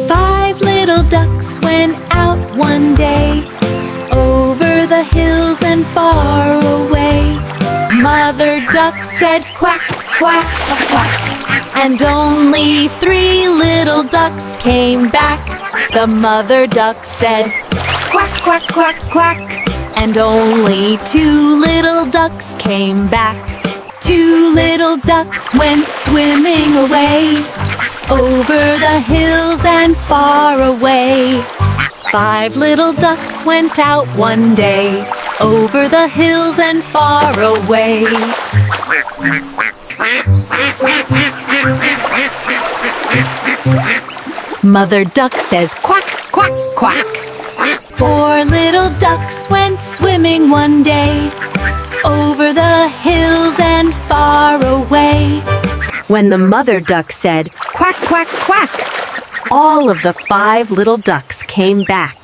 Five little ducks went out one day, over the hills and far away. Mother duck said quack, quack, quack, and only three little ducks came back. The mother duck said quack, quack, quack, quack, and only two little ducks came back. Two little ducks went swimming away, over the hills and far away. Five little ducks went out one day, over the hills and far away. Mother duck says quack, quack, quack. Four little ducks went swimming one day, over the hills and far away. When the mother duck said quack, quack, quack, all of the five little ducks came back.